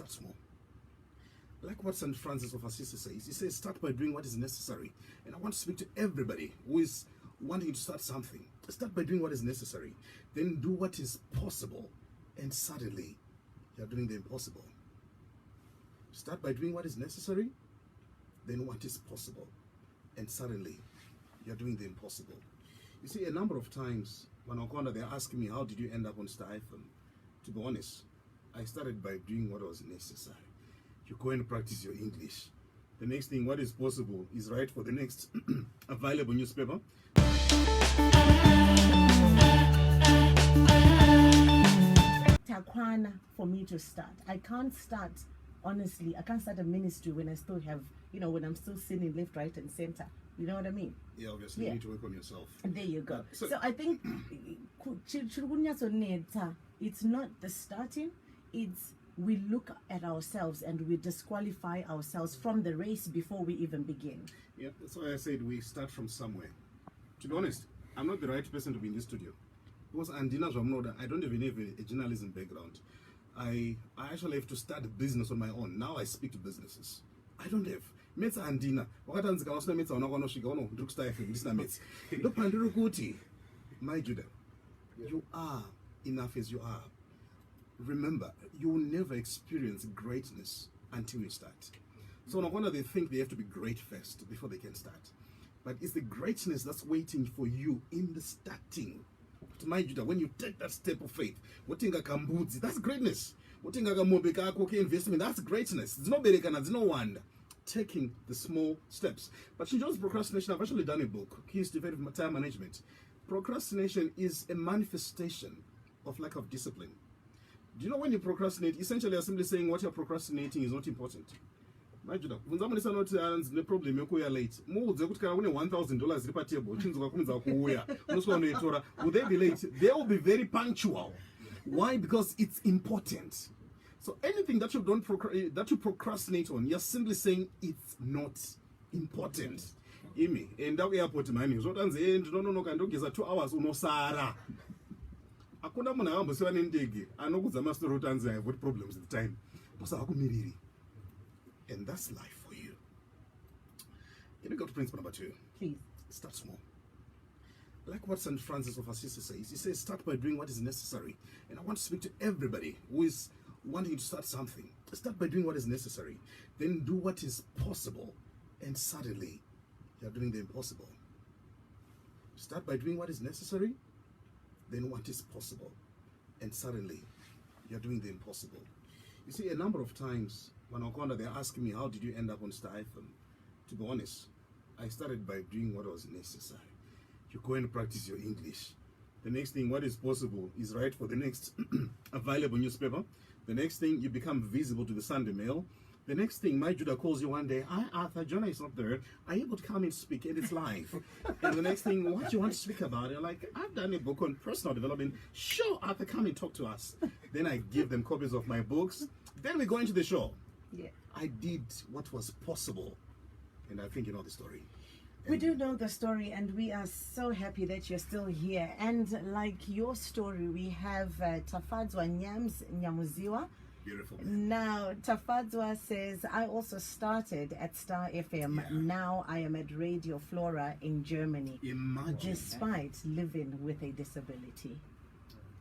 start small. Like what St. Francis of Assisi says, he says, start by doing what is necessary. And I want to speak to everybody who is wanting to start something. Start by doing what is necessary. Then do what is possible. And suddenly, you're doing the impossible. Start by doing what is necessary. Then what is possible. And suddenly, you're doing the impossible. You see, a number of times, when Okonda, they're asking me, how did you end up on Star FM? To be honest, I started by doing what was necessary. You go and practice your English. The next thing, what is possible, is right for the next available newspaper. Takwana for me to start. I can't start, honestly, I can't start a ministry when I still have, when I'm still sinning left, right, and center. You know what I mean? Yeah, obviously, you need to work on yourself. And there you go. So I think it's not the starting, it's we look at ourselves and we disqualify ourselves from the race before we even begin. Yeah, that's why I said we start from somewhere. To be honest, I'm not the right person to be in this studio. Because Andina, I don't even have a journalism background. I actually have to start a business on my own. Now I speak to businesses. I don't have. Metsa Andina. My Judah, you are enough as you are. Remember, you will never experience greatness until you start. So no wonder they think they have to be great first before they can start. But it's the greatness that's waiting for you in the starting. To my Judah, when you take that step of faith, that's greatness. Investment, that's greatness. It's no berekana, it's no wonder. Taking the small steps. But she just procrastination. I've actually done a book, Keys to Effective Time Management. Procrastination is a manifestation of lack of discipline. Do you know when you procrastinate, essentially you're simply saying what you're procrastinating is not important. My Judah, when somebody says not the problem, you're late. More than $1,000 would they be late? They will be very punctual. Why? Because it's important. So anything that you don't procrastinate on, you're simply saying it's not important. Imi, and that way airport money. So that's the end. No, can do 2 hours. Uno Sara. Akuna muna ambo sewa nendege. Anokuza master routines. I have got problems at the time. And that's life for you. Can we go to principle number 2? Please. Start small. Like what St. Francis of Assisi says, he says, start by doing what is necessary. And I want to speak to everybody who is wanting to start something. Start by doing what is necessary. Then do what is possible. And suddenly, you're doing the impossible. Start by doing what is necessary. Then what is possible. And suddenly, you're doing the impossible. You see, a number of times, when Okonda, they're asking me, how did you end up on Star FM? To be honest, I started by doing what was necessary. You go and practice your English. The next thing, what is possible, is right for the next available newspaper. The next thing, you become visible to the Sunday Mail. The next thing, my Judah calls you one day, hi Arthur, Jonah is not there. Are you able to come and speak? And it's live. And the next thing, what do you want to speak about? You're like, I've done a book on personal development. Sure, Arthur, come and talk to us. Then I give them copies of my books. Then we go into the show. Yeah. I did what was possible. And I think you know the story. We do know the story, and we are so happy that you're still here. And like your story, we have Tafadzwa Nyams Nyamuziwa. Beautiful. Now, Tafadzwa says, I also started at Star FM. Yeah. Now I am at Radio Flora in Germany. Imagine. Despite living with a disability.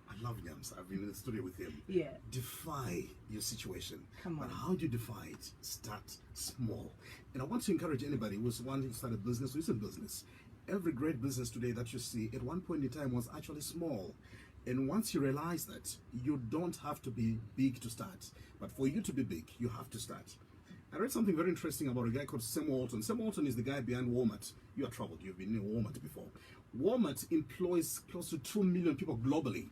I love Nyams. I've been in the studio with him. Yeah. Defy your situation. Come on. But how do you defy it? Start small. And I want to encourage anybody who's wanting to start a business, who's in business. Every great business today that you see, at one point in time, was actually small. And once you realize that, you don't have to be big to start. But for you to be big, you have to start. I read something very interesting about a guy called Sam Walton. Sam Walton is the guy behind Walmart. You are troubled. You've been in Walmart before. Walmart employs close to 2 million people globally.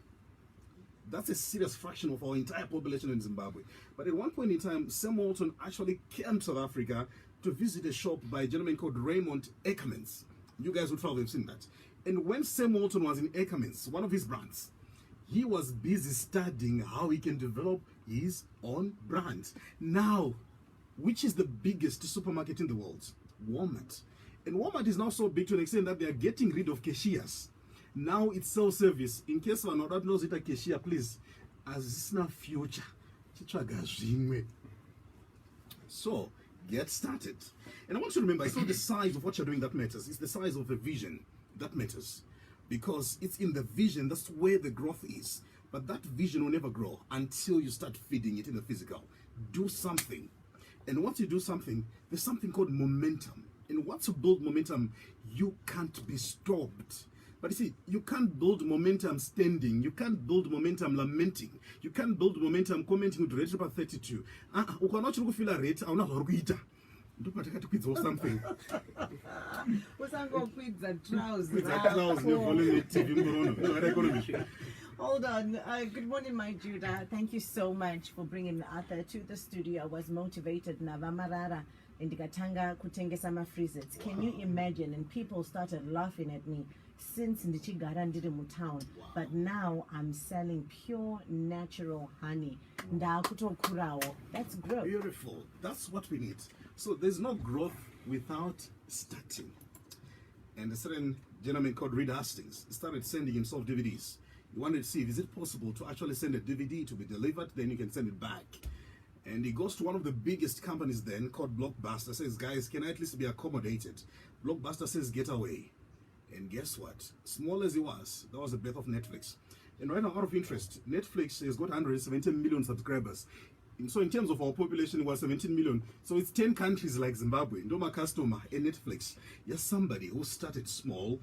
That's a serious fraction of our entire population in Zimbabwe. But at one point in time, Sam Walton actually came to South Africa to visit a shop by a gentleman called Raymond Ackermans. You guys would probably have seen that. And when Sam Walton was in Ackermans, one of his brands, he was busy studying how he can develop his own brand. Now, which is the biggest supermarket in the world? Walmart. And Walmart is now so big to an extent that they are getting rid of cashiers. Now it's self-service. In case one not knows it a cashier, please, as this is not future. So get started. And I want you to remember, it's not the size of what you're doing that matters, it's the size of the vision that matters. Because it's in the vision, that's where the growth is. But that vision will never grow until you start feeding it in the physical. Do something. And once you do something, there's something called momentum. And once you build momentum, you can't be stopped. But you see, you can't build momentum standing. You can't build momentum lamenting. You can't build momentum commenting with rate about 32. You cannot feel a rate. I'm not going to or something. Hold on. Good morning, my Judah. Thank you so much for bringing Arthur to the studio. I was motivated. Marara in Digatanga kutengesa ma freezers. Can you imagine? And people started laughing at me since Ndichigara ndiri mu town. But now I'm selling pure natural honey. That's growth. Beautiful. That's what we need. So there's no growth without starting. And a certain gentleman called Reed Hastings started sending himself DVDs. He wanted to see, is it possible to actually send a DVD to be delivered, then you can send it back. And he goes to one of the biggest companies then called Blockbuster, says, guys, can I at least be accommodated? Blockbuster says, get away. And guess what? Small as he was, that was the birth of Netflix. And right now, out of interest, Netflix has got 170 million subscribers. And so in terms of our population, it was 17 million. So it's 10 countries like Zimbabwe. Ndoma customer and Netflix. Yes, somebody who started small.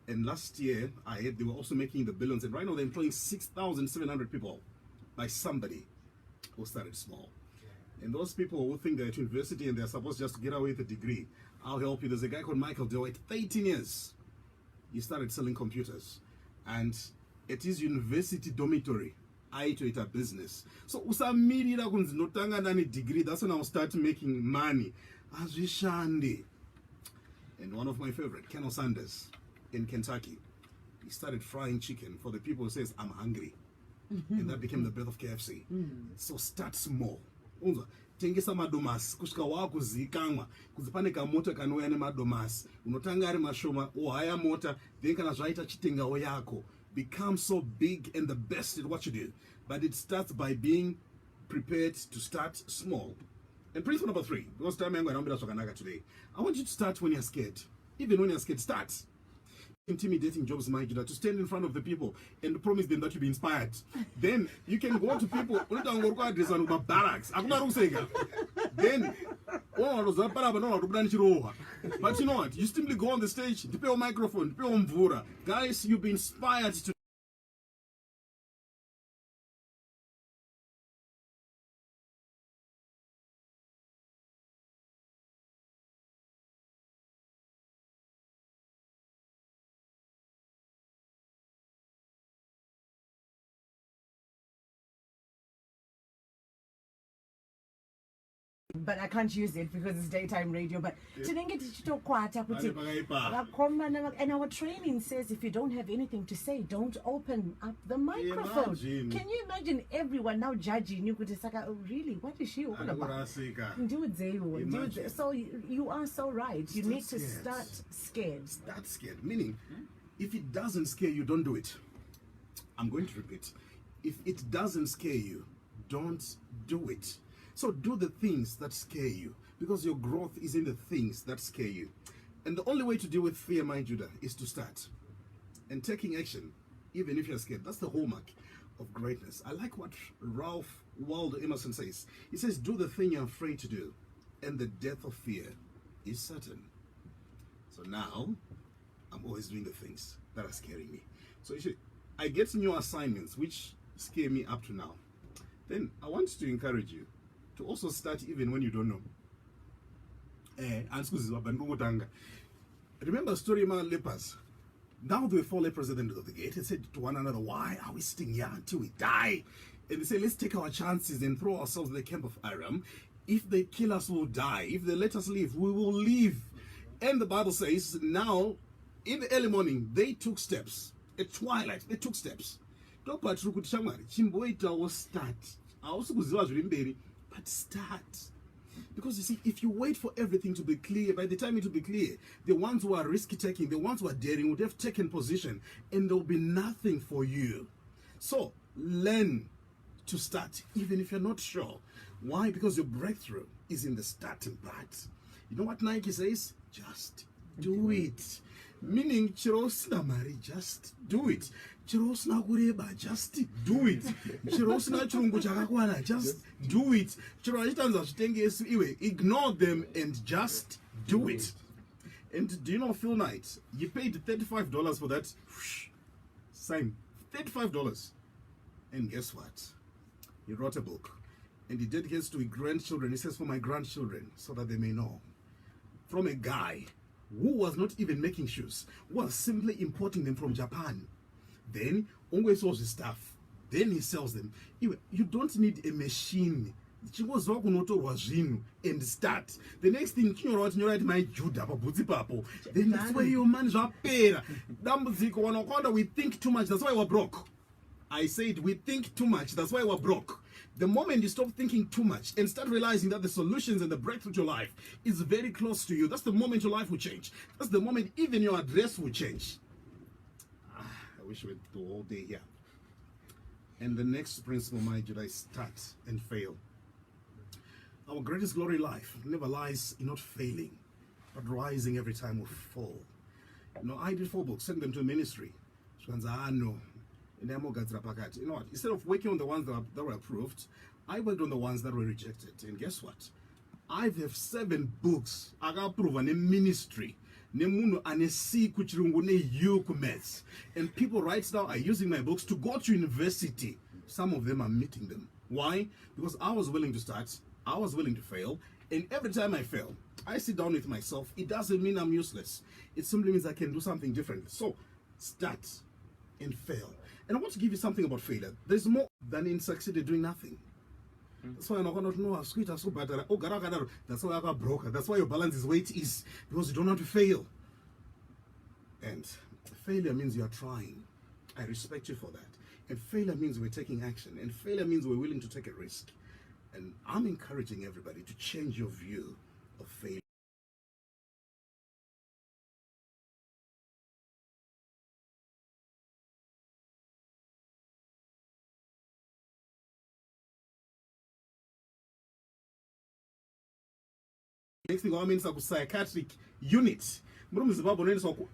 And last year, I heard they were also making the billions. And right now, they're employing 6,700 people by somebody who started small. And those people who think they're at university and they're supposed just to get away with a degree, I'll help you. There's a guy called Michael Dewey, 13 years. He started selling computers. And at his university dormitory, I to it a business. So usamirira kunzi notanga nani degree, that's when I'll start making money. Azvishande. And one of my favorite, Colonel Sanders in Kentucky, he started frying chicken for the people who says, I'm hungry. And that became the birth of KFC. So start small. Tengesa madomasi kusvika wakuzikanwa kunzi pane kamota kanouya nemadomasi unotanga ari mashoma ohaya mota then kana zvaita chitengawo yako. Become so big and the best at what you do. But it starts by being prepared to start small. And principle number 3, because time I'm going to today, I want you to start when you're scared. Even when you're scared, start. Intimidating jobs, my Judah, to stand in front of the people and promise them that you'll be inspired. Then you can go to people, barracks. Then, but you know what? You simply go on the stage, dip your microphone, dip your mvura. Guys, you'll be inspired to. But I can't use it because it's daytime radio. But and our training says if you don't have anything to say, don't open up the microphone. Can you imagine everyone now judging you? Oh, really? What is she all about? So you are so right. You need to start scared. Start scared. Meaning, if it doesn't scare you, don't do it. I'm going to repeat. If it doesn't scare you, don't do it. So do the things that scare you, because your growth is in the things that scare you. And the only way to deal with fear, my Judah, is to start. And taking action, even if you're scared, that's the hallmark of greatness. I like what Ralph Waldo Emerson says. He says, do the thing you're afraid to do, and the death of fear is certain. So now, I'm always doing the things that are scaring me. So you see, I get new assignments which scare me up to now. Then I want to encourage you to also start even when you don't know. Remember the story about lepers? Now there were 4 lepers at the end of the gate and said to one another, why are we staying here until we die? And they said, let's take our chances and throw ourselves in the camp of Aram. If they kill us, we'll die. If they let us live, we will live. And the Bible says, now, in the early morning, they took steps. At twilight, they took steps. Start. But start. Because you see, if you wait for everything to be clear, by the time it will be clear, the ones who are risk-taking, the ones who are daring would have taken position, and there will be nothing for you. So, learn to start, even if you're not sure. Why? Because your breakthrough is in the starting part. You know what Nike says? Just do it. Meaning, chirosna mari, just do it. Chirosna kureba, just do it. Chirosna chirungu chakakwana, just do it. Chiroshitanza chitengesi iwe, ignore them and just do it. And do you know Phil Knight? You paid $35 for that. Same. $35. And guess what? He wrote a book. And he dedicates to his grandchildren. He says, for my grandchildren, so that they may know. From a guy who was not even making shoes, was simply importing them from Japan. Then, always sells his stuff. Then he sells them. You don't need a machine. And start. The next thing you write my Judah, then that's where your man's are paid. We think too much, that's why we're broke. I said we think too much, that's why we're broke. The moment you stop thinking too much and start realizing that the solutions and the breakthrough to your life is very close to you, that's the moment your life will change. That's the moment even your address will change. I wish we would do all day here. And the next principle, my Judah, is start and fail. Our greatest glory in life never lies in not failing, but rising every time we fall. You know, I did 4 books, sent them to a ministry. You know what? Instead of working on the ones that were approved, I worked on the ones that were rejected. And guess what? I have 7 books I got approved in a ministry. And people right now are using my books to go to university. Some of them are meeting them. Why? Because I was willing to start, I was willing to fail, and every time I fail, I sit down with myself. It doesn't mean I'm useless. It simply means I can do something different. So, start and fail. And I want to give you something about failure. There's more than in succeeding doing nothing. That's why I'm not going to know how sweet or so bad. That's why I got broke. That's why your balance is where it is. Because you don't have to fail. And failure means you're trying. I respect you for that. And failure means we're taking action. And failure means we're willing to take a risk. And I'm encouraging everybody to change your view of failure. Next thing I mean is a psychiatric unit.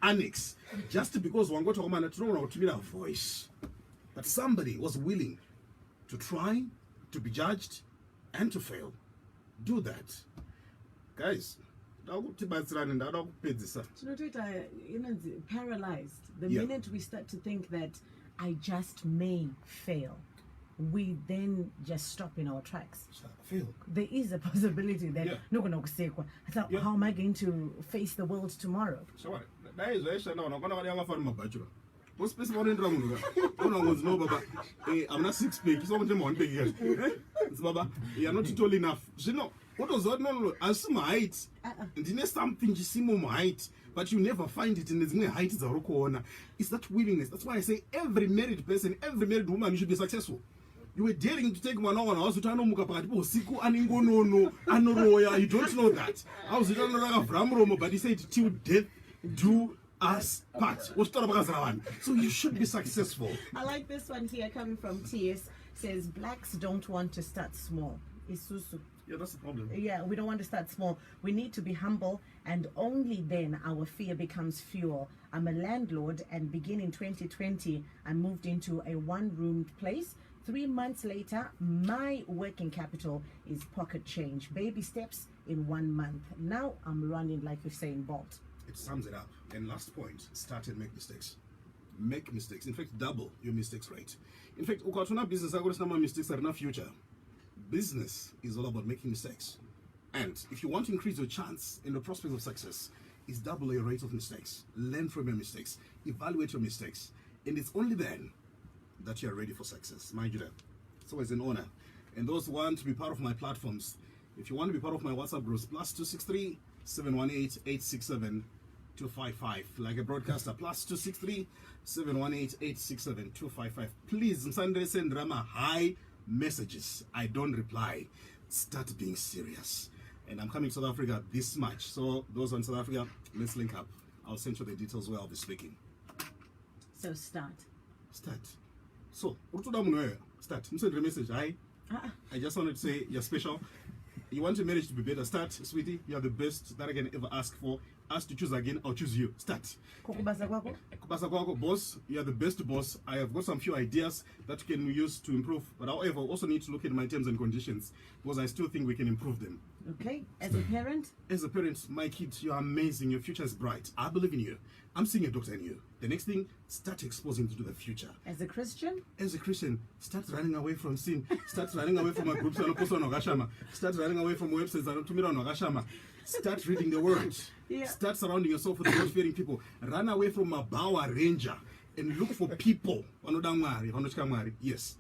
Annex. Just because one got to a voice. But somebody was willing to try, to be judged, and to fail. Do that. Guys, paralyzed. The minute we start to think that I just may fail, we then just stop in our tracks. Fail. There is a possibility that how am I going to face the world tomorrow? I'm not 6 feet. You're not tall enough. You know, what was that? No, as my height. And the next something you see more height, but you never find it in the height is a rock corner. It's that willingness. That's why I say every married person, every married woman, you should be successful. You were daring to take one hour and I was to turn on Siku and no, you don't know that. I was to Romo, but he said, till death do us part. So you should be successful. I like this one here coming from TS. Says blacks don't want to start small. Isusu. Yeah, that's the problem. Yeah, we don't want to start small. We need to be humble, and only then our fear becomes fuel. I'm a landlord, and beginning 2020, I moved into a 1-room place. 3 months later, my working capital is pocket change. Baby steps in 1 month. Now I'm running like Usain Bolt. It sums it up. And last point, start and make mistakes. Make mistakes. In fact, double your mistakes rate. In fact, business, I got some mistakes are in the future. Business is all about making mistakes. And if you want to increase your chance in the prospects of success, is double your rate of mistakes. Learn from your mistakes. Evaluate your mistakes. And it's only then that you are ready for success. Mind you that. It's always an honor. And those who want to be part of my platforms, if you want to be part of my WhatsApp groups, +263 718 867 255. Like a broadcaster, +263 718 867 255. Please, Msandre send Rama high messages. I don't reply. Start being serious. And I'm coming to South Africa this March. So those in South Africa, let's link up. I'll send you the details where I'll be speaking. So start. Start. So, Start. Send a message. Hi. I just wanted to say you're special. You want your marriage to be better. Start, sweetie. You are the best that I can ever ask for. Ask to choose again, I'll choose you. Start. Kubasa kwako? Boss, you are the best boss. I have got some few ideas that we can use to improve. But however, I also need to look at my terms and conditions because I still think we can improve them. Okay. As a parent? As a parent, my kids, you're amazing. Your future is bright. I believe in you. I'm seeing a doctor in you. The next thing, start exposing to the future. As a Christian? As a Christian, start running away from sin. Start running away from a group. Start running away from websites. Start reading the word. Yeah. Start surrounding yourself with God-fearing people. Run away from a Power Ranger and look for people. Yes.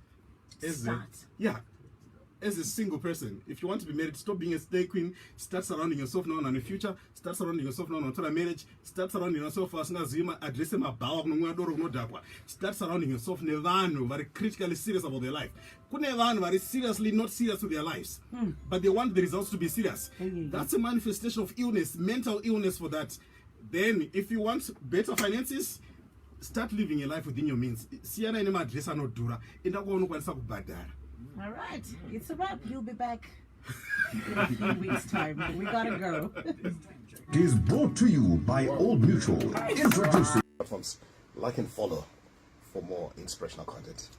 As a single person, if you want to be married, stop being a stay queen. Start surrounding yourself now on the future. Start surrounding yourself now on marriage. Start surrounding yourself as address Start surrounding yourself very critically serious about their life. Very seriously not serious with their lives, but they want the results to be serious. That's a manifestation of illness, mental illness for that. Then, if you want better finances, start living a life within your means. All right, it's a wrap. You'll be back in a few weeks' time. We gotta go. It is brought to you by Old Mutual. Introducing Platforms, like and follow for more inspirational content.